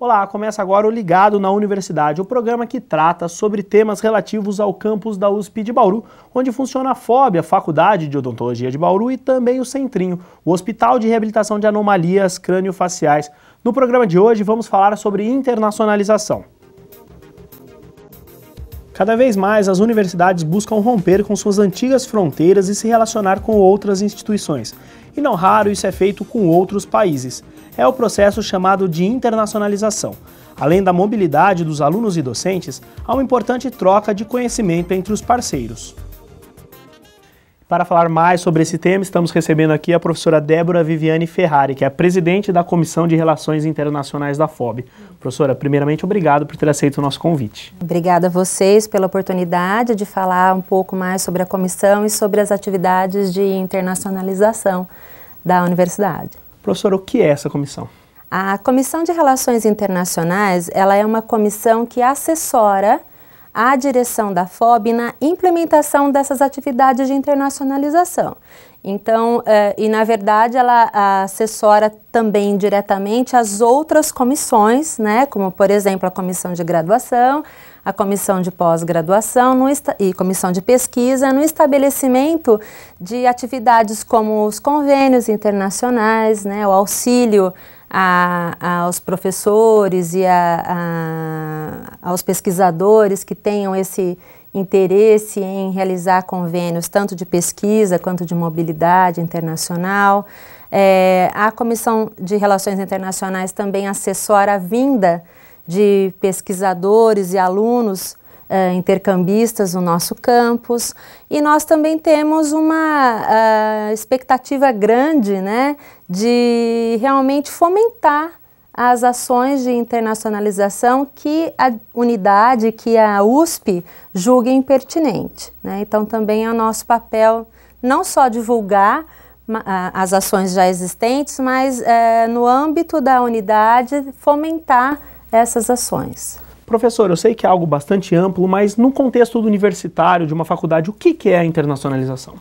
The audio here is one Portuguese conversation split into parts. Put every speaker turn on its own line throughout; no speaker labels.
Olá, começa agora o Ligado na Universidade, o programa que trata sobre temas relativos ao campus da USP de Bauru, onde funciona a FOB, a Faculdade de Odontologia de Bauru, e também o Centrinho, o Hospital de Reabilitação de Anomalias Crâniofaciais. No programa de hoje vamos falar sobre internacionalização. Cada vez mais as universidades buscam romper com suas antigas fronteiras e se relacionar com outras instituições. E não raro isso é feito com outros países. É o processo chamado de internacionalização. Além da mobilidade dos alunos e docentes, há uma importante troca de conhecimento entre os parceiros. Para falar mais sobre esse tema, estamos recebendo aqui a professora Débora Viviane Ferrari, que é a presidente da Comissão de Relações Internacionais da FOB. Professora, primeiramente, obrigado por ter aceito o nosso convite.
Obrigada a vocês pela oportunidade de falar um pouco mais sobre a comissão e sobre as atividades de internacionalização da universidade.
Professora, o que é essa comissão?
A Comissão de Relações Internacionais, ela é uma comissão que assessora a direção da FOB na implementação dessas atividades de internacionalização. Então, e na verdade ela assessora também diretamente as outras comissões, né, como por exemplo a comissão de graduação, a comissão de pós-graduação e comissão de pesquisa no estabelecimento de atividades como os convênios internacionais, né, o auxílio aos professores e aos pesquisadores que tenham esse interesse em realizar convênios tanto de pesquisa quanto de mobilidade internacional. A Comissão de Relações Internacionais também assessora a vinda de pesquisadores e alunos intercambistas no nosso campus, e nós também temos uma expectativa grande, né, de realmente fomentar as ações de internacionalização que a unidade, que a USP julguem pertinente, né? Então também é o nosso papel não só divulgar as ações já existentes, mas no âmbito da unidade fomentar essas ações.
Professor, eu sei que é algo bastante amplo, mas no contexto universitário de uma faculdade, o que é a internacionalização?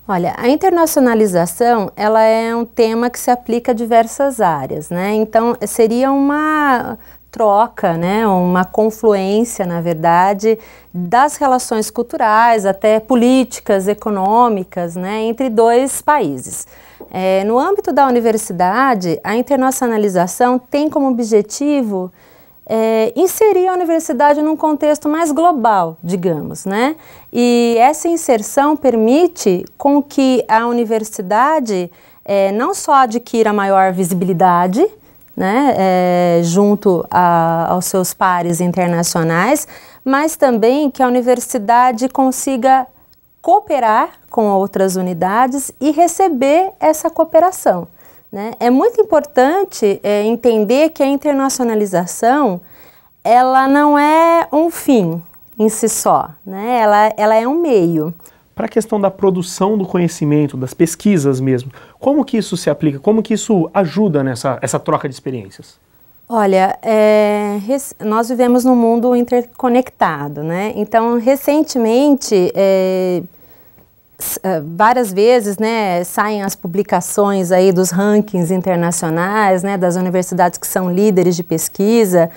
Olha, a internacionalização, ela é um tema que se aplica a diversas áreas, né? Então, seria uma troca, né? Uma confluência, na verdade, das relações culturais, até políticas, econômicas, né? Entre dois países. No âmbito da universidade, a internacionalização tem como objetivo inserir a universidade num contexto mais global, digamos, né? E essa inserção permite com que a universidade não só adquira maior visibilidade, né, junto aos seus pares internacionais, mas também que a universidade consiga cooperar com outras unidades e receber essa cooperação. Né? É muito importante entender que a internacionalização, ela não é um fim em si só, né? Ela é um meio.
Para a questão da produção do conhecimento, das pesquisas mesmo, como que isso se aplica? Como que isso ajuda essa troca de experiências?
Olha, nós vivemos num mundo interconectado, né? Então, recentemente, várias vezes, né, saem as publicações aí dos rankings internacionais, né, das universidades que são líderes de pesquisa.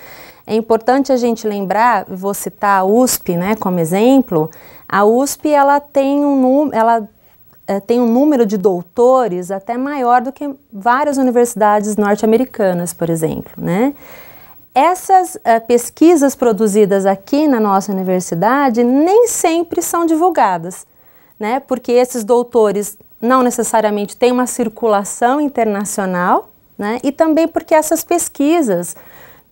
É importante a gente lembrar, vou citar a USP, né, como exemplo. A USP ela tem um número de doutores até maior do que várias universidades norte-americanas, por exemplo, né? Essas pesquisas produzidas aqui na nossa universidade nem sempre são divulgadas, né? Porque esses doutores não necessariamente têm uma circulação internacional, né? E também porque essas pesquisas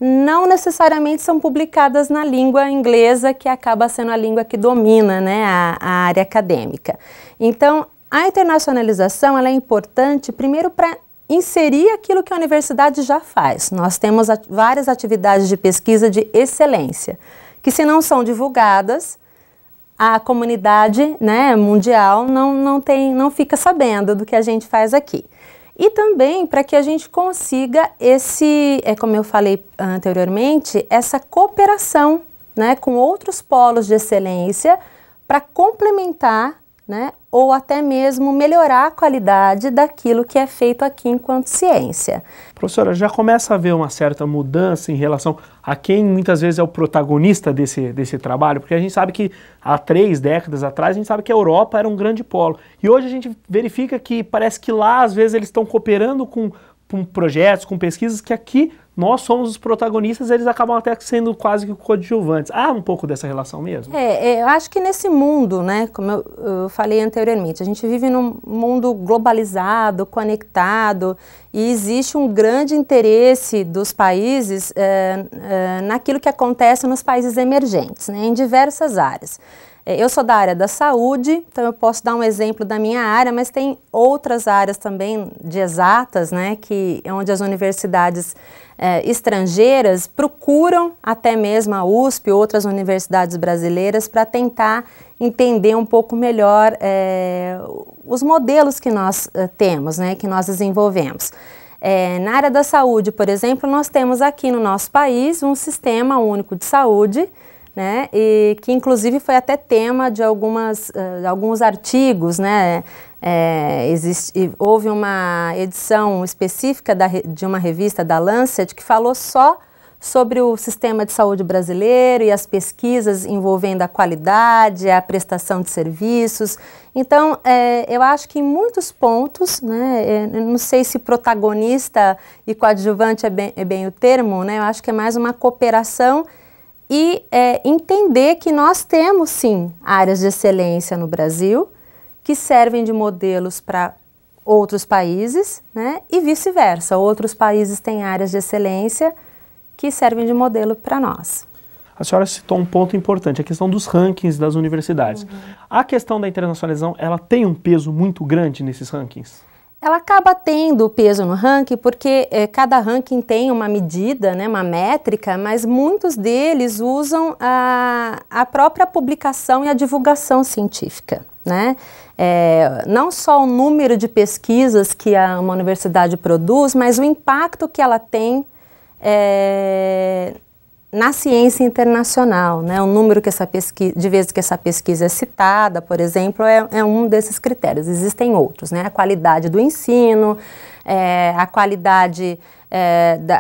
não necessariamente são publicadas na língua inglesa, que acaba sendo a língua que domina, né, a área acadêmica. Então, a internacionalização ela é importante, primeiro, para inserir aquilo que a universidade já faz. Nós temos várias atividades de pesquisa de excelência, que se não são divulgadas, a comunidade, né, mundial não fica sabendo do que a gente faz aqui. E também para que a gente consiga como eu falei anteriormente, essa cooperação, né, com outros polos de excelência para complementar, né, ou até mesmo melhorar a qualidade daquilo que é feito aqui enquanto ciência.
Professora, já começa a haver uma certa mudança em relação a quem muitas vezes é o protagonista desse trabalho, porque a gente sabe que há 3 décadas atrás a gente sabe que a Europa era um grande polo, e hoje a gente verifica que parece que lá às vezes eles estão cooperando com projetos, com pesquisas que aqui nós somos os protagonistas, eles acabam até sendo quase que coadjuvantes. Há um pouco dessa relação mesmo?
Eu acho que nesse mundo, né, como eu falei anteriormente, a gente vive num mundo globalizado, conectado, e existe um grande interesse dos países naquilo que acontece nos países emergentes, né, em diversas áreas. Eu sou da área da saúde, então eu posso dar um exemplo da minha área, mas tem outras áreas também de exatas, né, onde as universidades estrangeiras procuram até mesmo a USP e outras universidades brasileiras para tentar entender um pouco melhor os modelos que nós temos, né, que nós desenvolvemos. Na área da saúde, por exemplo, nós temos aqui no nosso país um sistema único de saúde, né, e que inclusive foi até tema de alguns artigos, né, houve uma edição específica de uma revista da Lancet que falou só sobre o sistema de saúde brasileiro e as pesquisas envolvendo a qualidade, a prestação de serviços. Então, eu acho que em muitos pontos, né, não sei se protagonista e coadjuvante é bem o termo, né, eu acho que é mais uma cooperação e entender que nós temos, sim, áreas de excelência no Brasil que servem de modelos para outros países, né, e vice-versa. Outros países têm áreas de excelência que servem de modelo para nós.
A senhora citou um ponto importante, a questão dos rankings das universidades. A questão da internacionalização, ela tem um peso muito grande nesses rankings?
Ela acaba tendo peso no ranking porque cada ranking tem uma medida, né, uma métrica, mas muitos deles usam a própria publicação e a divulgação científica, né? Não só o número de pesquisas que uma universidade produz, mas o impacto que ela tem na ciência internacional, né? O número que de vezes que essa pesquisa é citada, por exemplo, é um desses critérios. Existem outros, né? A qualidade do ensino, a qualidade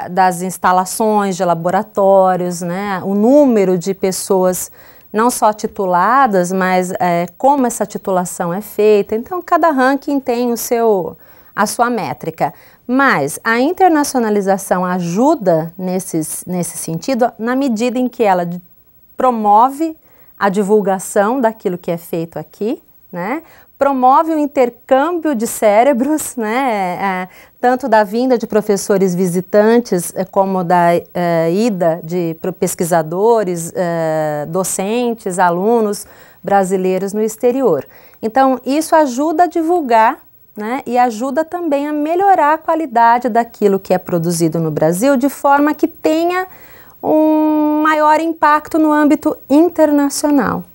das instalações de laboratórios, né? O número de pessoas não só tituladas, mas como essa titulação é feita. Então, cada ranking tem a sua métrica. Mas a internacionalização ajuda nesse sentido na medida em que ela promove a divulgação daquilo que é feito aqui, né? Promove o intercâmbio de cérebros, né? Tanto da vinda de professores visitantes como da ida de pesquisadores, docentes, alunos brasileiros no exterior. Então, isso ajuda a divulgar, né, e ajuda também a melhorar a qualidade daquilo que é produzido no Brasil, de forma que tenha um maior impacto no âmbito internacional.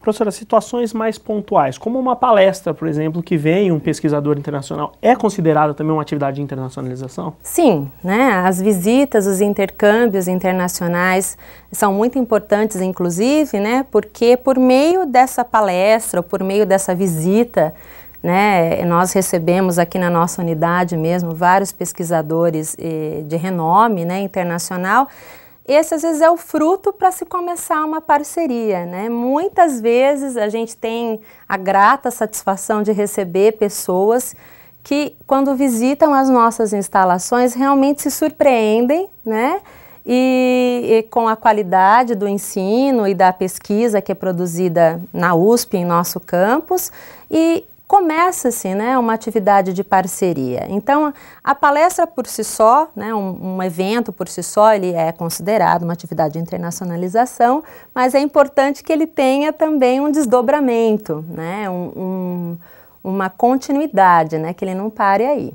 Professora, situações mais pontuais, como uma palestra, por exemplo, que vem um pesquisador internacional, é considerada também uma atividade de internacionalização?
Sim, né? As visitas, os intercâmbios internacionais são muito importantes, inclusive, né, porque por meio dessa palestra, ou por meio dessa visita, né, nós recebemos aqui na nossa unidade mesmo vários pesquisadores de renome, né, internacional. Esse às vezes é o fruto para se começar uma parceria, né? Muitas vezes a gente tem a grata satisfação de receber pessoas que quando visitam as nossas instalações realmente se surpreendem, né? E com a qualidade do ensino e da pesquisa que é produzida na USP, em nosso campus, e começa-se, né, uma atividade de parceria. Então, a palestra por si só, né, um evento por si só, ele é considerado uma atividade de internacionalização, mas é importante que ele tenha também um desdobramento, né, uma continuidade, né, que ele não pare aí.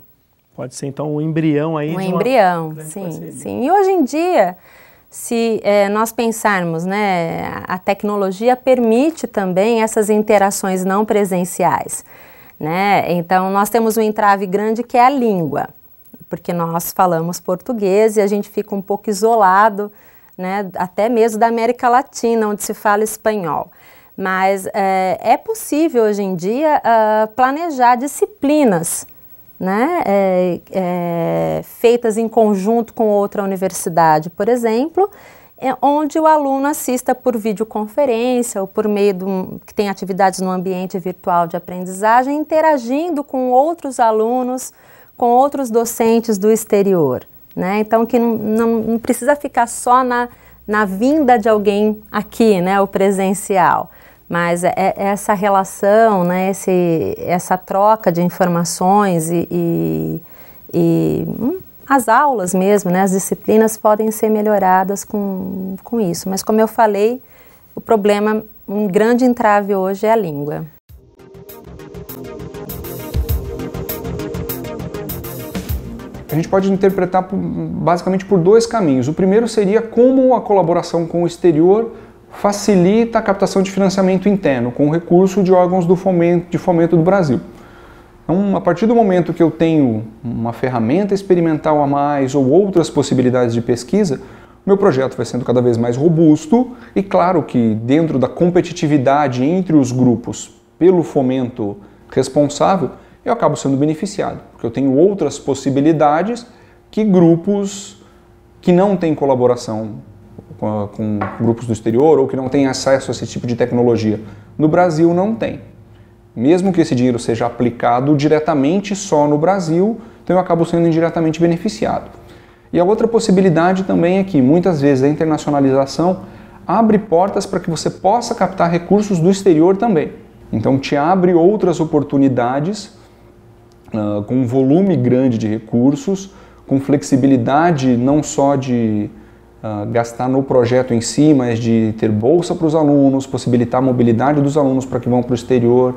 Pode ser, então, um embrião aí.
Um embrião, sim, sim. E hoje em dia, se nós pensarmos, né, a tecnologia permite também essas interações não presenciais, né? Então, nós temos um entrave grande que é a língua, porque nós falamos português e a gente fica um pouco isolado, né, até mesmo da América Latina, onde se fala espanhol. mas é possível hoje em dia planejar disciplinas, né, feitas em conjunto com outra universidade, por exemplo, onde o aluno assista por videoconferência ou por meio que tem atividades no ambiente virtual de aprendizagem, interagindo com outros alunos, com outros docentes do exterior, né? Então, que não precisa ficar só na vinda de alguém aqui, né, o presencial, mas essa relação, né, essa troca de informações e as aulas mesmo, né, as disciplinas podem ser melhoradas com isso, mas como eu falei, o problema, um grande entrave hoje é a língua.
A gente pode interpretar basicamente por dois caminhos. O primeiro seria como a colaboração com o exterior facilita a captação de financiamento interno, com o recurso de órgãos de fomento do Brasil. Então, a partir do momento que eu tenho uma ferramenta experimental a mais ou outras possibilidades de pesquisa, meu projeto vai sendo cada vez mais robusto e claro que dentro da competitividade entre os grupos pelo fomento responsável, eu acabo sendo beneficiado, porque eu tenho outras possibilidades que grupos que não têm colaboração com grupos do exterior ou que não têm acesso a esse tipo de tecnologia no Brasil não têm. Mesmo que esse dinheiro seja aplicado diretamente só no Brasil, então eu acabo sendo indiretamente beneficiado. E a outra possibilidade também é que muitas vezes a internacionalização abre portas para que você possa captar recursos do exterior também. Então te abre outras oportunidades com um volume grande de recursos, com flexibilidade não só de gastar no projeto em si, mas de ter bolsa para os alunos, possibilitar a mobilidade dos alunos para que vão para o exterior.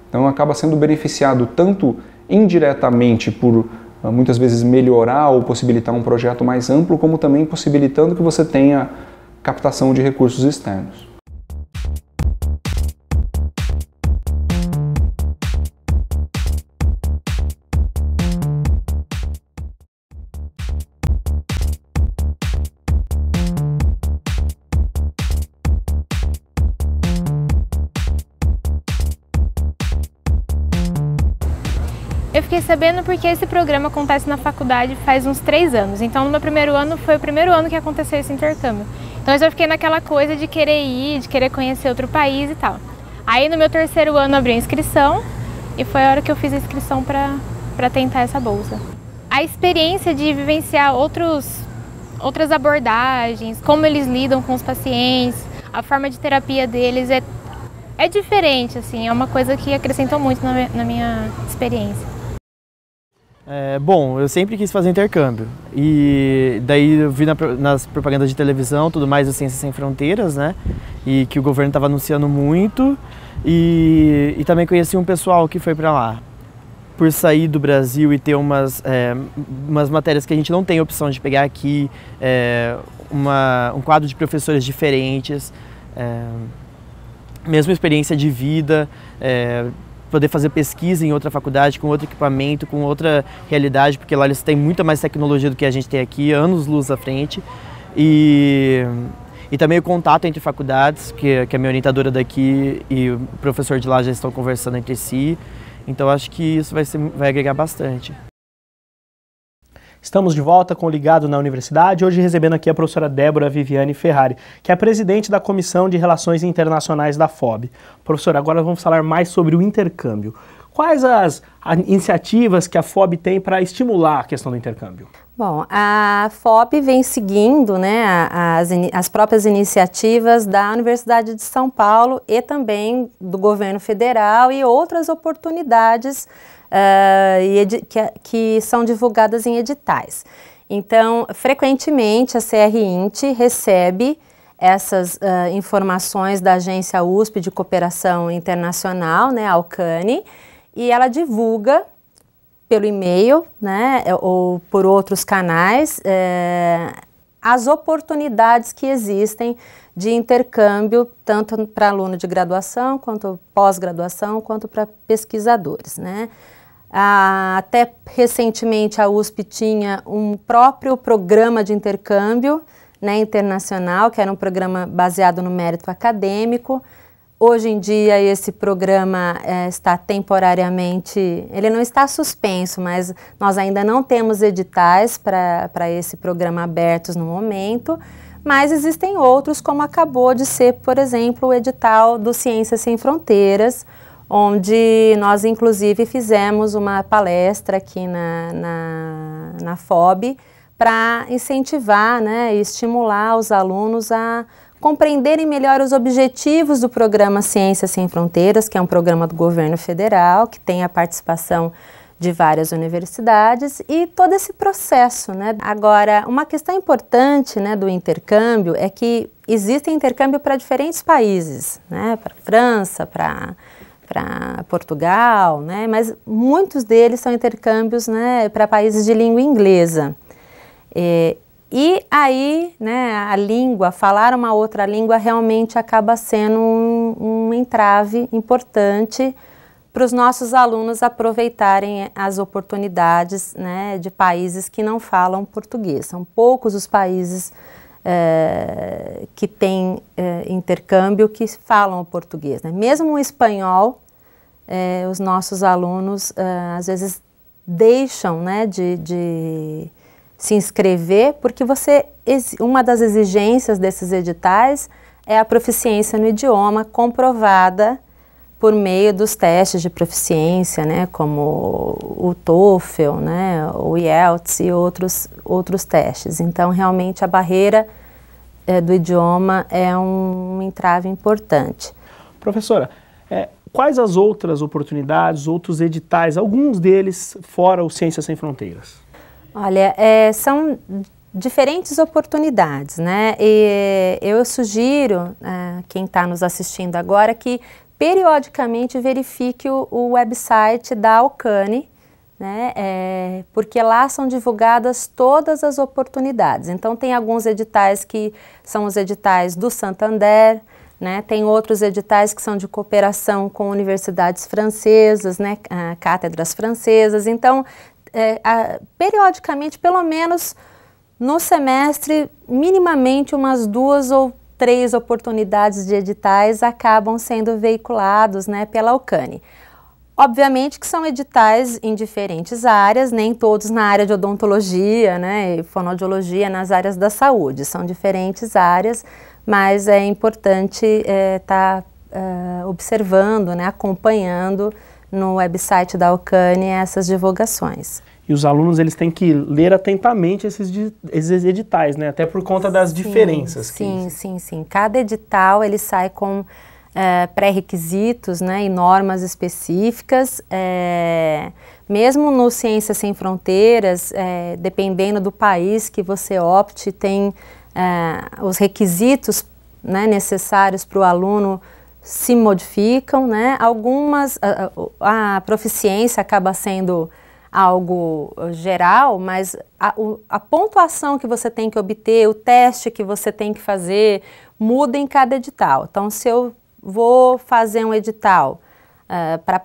Então acaba sendo beneficiado tanto indiretamente por muitas vezes melhorar ou possibilitar um projeto mais amplo, como também possibilitando que você tenha captação de recursos externos.
Eu fiquei sabendo porque esse programa acontece na faculdade faz uns 3 anos. Então, no meu primeiro ano, foi o primeiro ano que aconteceu esse intercâmbio. Então, eu já fiquei naquela coisa de querer ir, de querer conhecer outro país e tal. Aí, no meu terceiro ano, abri a inscrição e foi a hora que eu fiz a inscrição para tentar essa bolsa. A experiência de vivenciar outras abordagens, como eles lidam com os pacientes, a forma de terapia deles é diferente, assim, é uma coisa que acrescentou muito na minha experiência.
Bom, eu sempre quis fazer intercâmbio e daí eu vi nas propagandas de televisão, tudo mais, do Ciências Sem Fronteiras, né? E que o governo estava anunciando muito e também conheci um pessoal que foi para lá. Por sair do Brasil e ter umas matérias que a gente não tem opção de pegar aqui, um quadro de professores diferentes, mesma experiência de vida, poder fazer pesquisa em outra faculdade, com outro equipamento, com outra realidade, porque lá eles têm muita mais tecnologia do que a gente tem aqui, anos-luz à frente. E também o contato entre faculdades, que a minha orientadora daqui e o professor de lá já estão conversando entre si. Então acho que isso vai agregar bastante. Estamos de volta com o Ligado na Universidade, hoje recebendo aqui a professora Débora Viviane Ferrari, que é presidente da Comissão de Relações Internacionais da FOB. Professora, agora vamos falar mais sobre o intercâmbio. Quais as iniciativas que a FOB tem para estimular a questão do intercâmbio?
Bom, a FOB vem seguindo, né, as próprias iniciativas da Universidade de São Paulo e também do governo federal e outras oportunidades que são divulgadas em editais. Então, frequentemente a CRINT recebe essas informações da agência USP de Cooperação Internacional, né, a Alcane, e ela divulga pelo e-mail, né, ou por outros canais, as oportunidades que existem de intercâmbio, tanto para aluno de graduação, quanto pós-graduação, quanto para pesquisadores, né. Até recentemente a USP tinha um próprio programa de intercâmbio, né, internacional, que era um programa baseado no mérito acadêmico. Hoje em dia esse programa está temporariamente, ele não está suspenso, mas nós ainda não temos editais para esse programa abertos no momento, mas existem outros, como acabou de ser, por exemplo, o edital do Ciências Sem Fronteiras, onde nós inclusive fizemos uma palestra aqui na FOB para incentivar, né, e estimular os alunos a compreenderem melhor os objetivos do programa Ciências Sem Fronteiras, que é um programa do governo federal, que tem a participação de várias universidades e todo esse processo, né? Agora, uma questão importante, né, do intercâmbio é que existe intercâmbio para diferentes países, né, para França, para Portugal, né, mas muitos deles são intercâmbios, né, para países de língua inglesa. E aí, né, a língua, falar uma outra língua realmente acaba sendo um entrave importante para os nossos alunos aproveitarem as oportunidades, né, de países que não falam português. São poucos os países que têm intercâmbio que falam português, né? Mesmo o espanhol, os nossos alunos às vezes deixam, né, de se inscrever, porque uma das exigências desses editais é a proficiência no idioma comprovada por meio dos testes de proficiência, né, como o TOEFL, né, o IELTS e outros testes. Então, realmente, a barreira do idioma é um entrave importante.
Professora, quais as outras oportunidades, outros editais, alguns deles fora o Ciências Sem Fronteiras?
Olha, são diferentes oportunidades, né? E eu sugiro, quem está nos assistindo agora, que periodicamente verifique o website da Alcane, né? Porque lá são divulgadas todas as oportunidades. Então, tem alguns editais que são os editais do Santander, né? Tem outros editais que são de cooperação com universidades francesas, né? Cátedras francesas. Então, periodicamente, pelo menos no semestre, minimamente umas 2 ou 3 oportunidades de editais acabam sendo veiculados, né, pela Alcane. Obviamente que são editais em diferentes áreas, nem todos na área de odontologia, né, e fonoaudiologia nas áreas da saúde, são diferentes áreas, mas é importante estar observando, né, acompanhando no website da Alcane essas divulgações.
E os alunos, eles têm que ler atentamente esses editais, né? Até por conta das diferenças.
Sim. Cada edital, ele sai com pré-requisitos, né, e normas específicas. Mesmo no Ciências Sem Fronteiras, dependendo do país que você opte, tem os requisitos, né, necessários para o aluno se modificam, né? Algumas, a proficiência acaba sendo algo geral, mas a pontuação que você tem que obter, o teste que você tem que fazer, muda em cada edital. Então, se eu vou fazer um edital para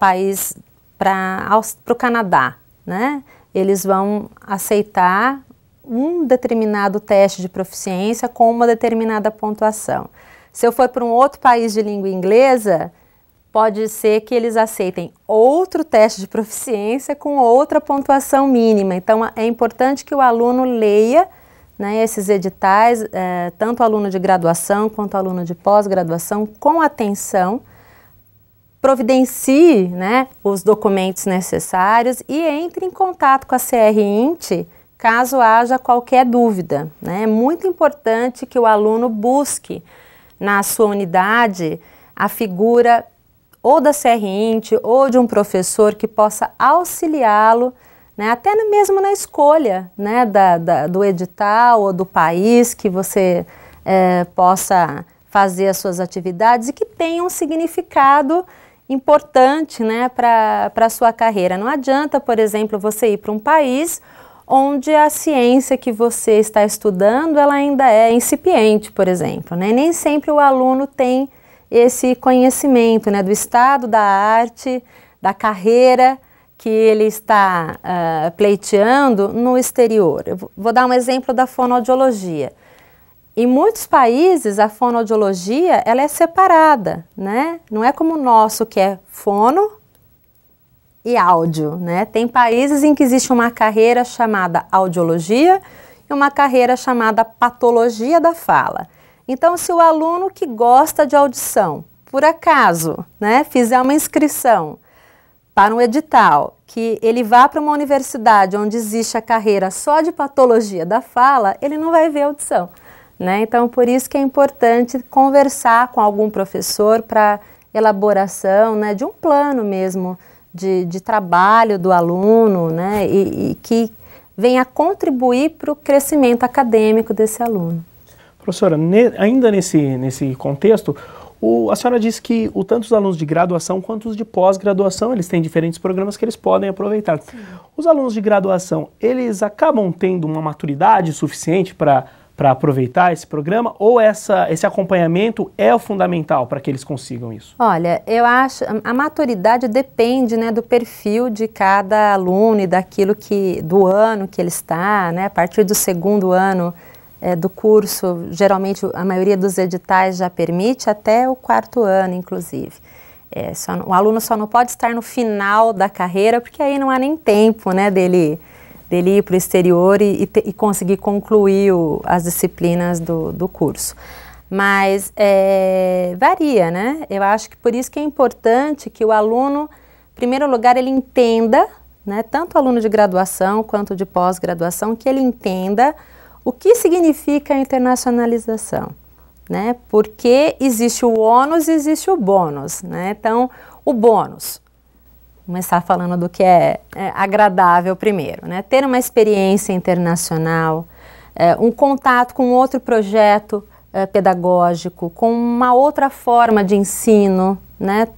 o Canadá, né? Eles vão aceitar um determinado teste de proficiência com uma determinada pontuação. Se eu for para um outro país de língua inglesa, pode ser que eles aceitem outro teste de proficiência com outra pontuação mínima. Então, é importante que o aluno leia, né, esses editais, tanto o aluno de graduação quanto o aluno de pós-graduação, com atenção, providencie, né, os documentos necessários e entre em contato com a CRINT caso haja qualquer dúvida, né? É muito importante que o aluno busque na sua unidade a figura ou da CRINT ou de um professor que possa auxiliá-lo, né, até mesmo na escolha, né, do edital ou do país que você possa fazer as suas atividades e que tenha um significado importante, né, para a sua carreira. Não adianta, por exemplo, você ir para um país onde a ciência que você está estudando ela ainda é incipiente, por exemplo, né? Nem sempre o aluno tem esse conhecimento, né, do estado da arte, da carreira que ele está pleiteando no exterior. Eu vou dar um exemplo da fonoaudiologia. Em muitos países, a fonoaudiologia ela é separada, né? Não é como o nosso, que é fono e áudio, né? Tem países em que existe uma carreira chamada audiologia e uma carreira chamada patologia da fala. Então, se o aluno que gosta de audição, por acaso, né, fizer uma inscrição para um edital, que ele vá para uma universidade onde existe a carreira só de patologia da fala, ele não vai ver audição. Né? Então, por isso que é importante conversar com algum professor para elaboração, né, de um plano mesmo de trabalho do aluno, né, e que venha contribuir para o crescimento acadêmico desse aluno.
Professora, ainda nesse contexto, a senhora disse que tanto os alunos de graduação quanto os de pós-graduação, eles têm diferentes programas que eles podem aproveitar. Sim. Os alunos de graduação, eles acabam tendo uma maturidade suficiente para aproveitar esse programa, ou esse acompanhamento é o fundamental para que eles consigam isso?
Olha, eu acho, a maturidade depende, né, do perfil de cada aluno e do ano que ele está, né, a partir do segundo ano do curso, geralmente a maioria dos editais já permite até o quarto ano, inclusive. O aluno só não pode estar no final da carreira, porque aí não há nem tempo, né, dele ir para o exterior e conseguir concluir as disciplinas do curso. Mas varia, né? Eu acho que por isso que é importante que o aluno, em primeiro lugar, ele entenda, né, tanto o aluno de graduação quanto de pós-graduação, que ele entenda o que significa a internacionalização, né? Porque existe o ônus e existe o bônus, né? Então, o bônus, começar falando do que é agradável primeiro, né? Ter uma experiência internacional, um contato com outro projeto pedagógico, com uma outra forma de ensino, né?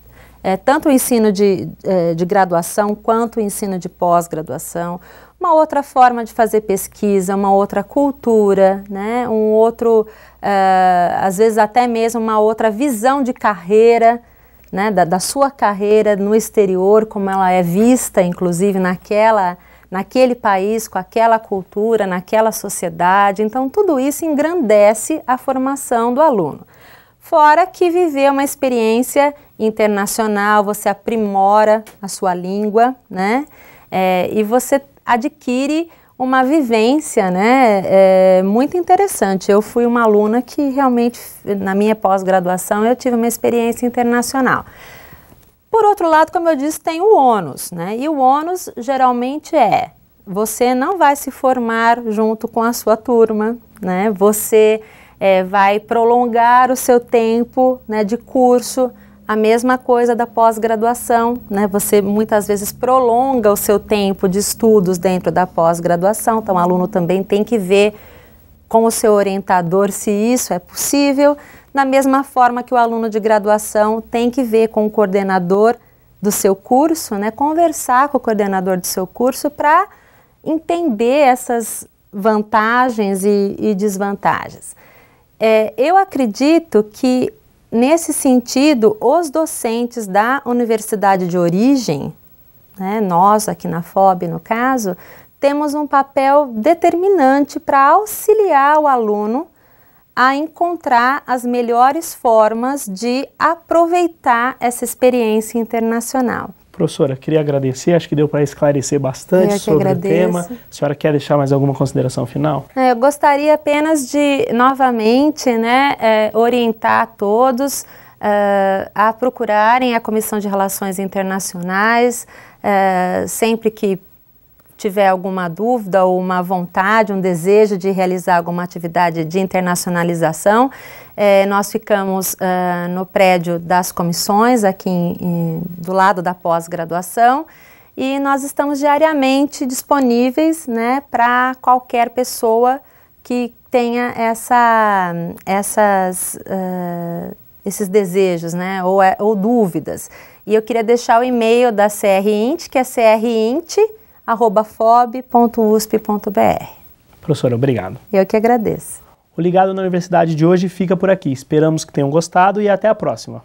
Tanto o ensino de graduação quanto o ensino de pós-graduação, uma outra forma de fazer pesquisa, uma outra cultura, né? Às vezes até mesmo uma outra visão de carreira, né, da sua carreira no exterior, como ela é vista, inclusive, naquele país, com aquela cultura, naquela sociedade. Então, tudo isso engrandece a formação do aluno. Fora que viver uma experiência internacional, você aprimora a sua língua, né, e você adquire uma vivência, né, muito interessante. Eu fui uma aluna que realmente, na minha pós-graduação, eu tive uma experiência internacional. Por outro lado, como eu disse, tem o ônus, né, e o ônus geralmente você não vai se formar junto com a sua turma, né, você vai prolongar o seu tempo, né, de curso. A mesma coisa da pós-graduação, né? Você muitas vezes prolonga o seu tempo de estudos dentro da pós-graduação, então o aluno também tem que ver com o seu orientador se isso é possível, da mesma forma que o aluno de graduação tem que ver com o coordenador do seu curso, né? Conversar com o coordenador do seu curso para entender essas vantagens e desvantagens. Eu acredito que nesse sentido, os docentes da universidade de origem, né, nós aqui na FOB, no caso, temos um papel determinante para auxiliar o aluno a encontrar as melhores formas de aproveitar essa experiência internacional.
Professora, queria agradecer, acho que deu para esclarecer bastante sobre o tema. A senhora quer deixar mais alguma consideração final? Eu
gostaria apenas de, novamente, né, orientar todos a procurarem a Comissão de Relações Internacionais, sempre que tiver alguma dúvida ou uma vontade, um desejo de realizar alguma atividade de internacionalização. Nós ficamos no prédio das comissões, aqui do lado da pós-graduação, e nós estamos diariamente disponíveis, né, para qualquer pessoa que tenha esses desejos, né, ou dúvidas. E eu queria deixar o e-mail da CRINT, que é crint@fob.usp.br.
Professora, obrigado.
Eu que agradeço.
O Ligado na Universidade de hoje fica por aqui. Esperamos que tenham gostado e até a próxima.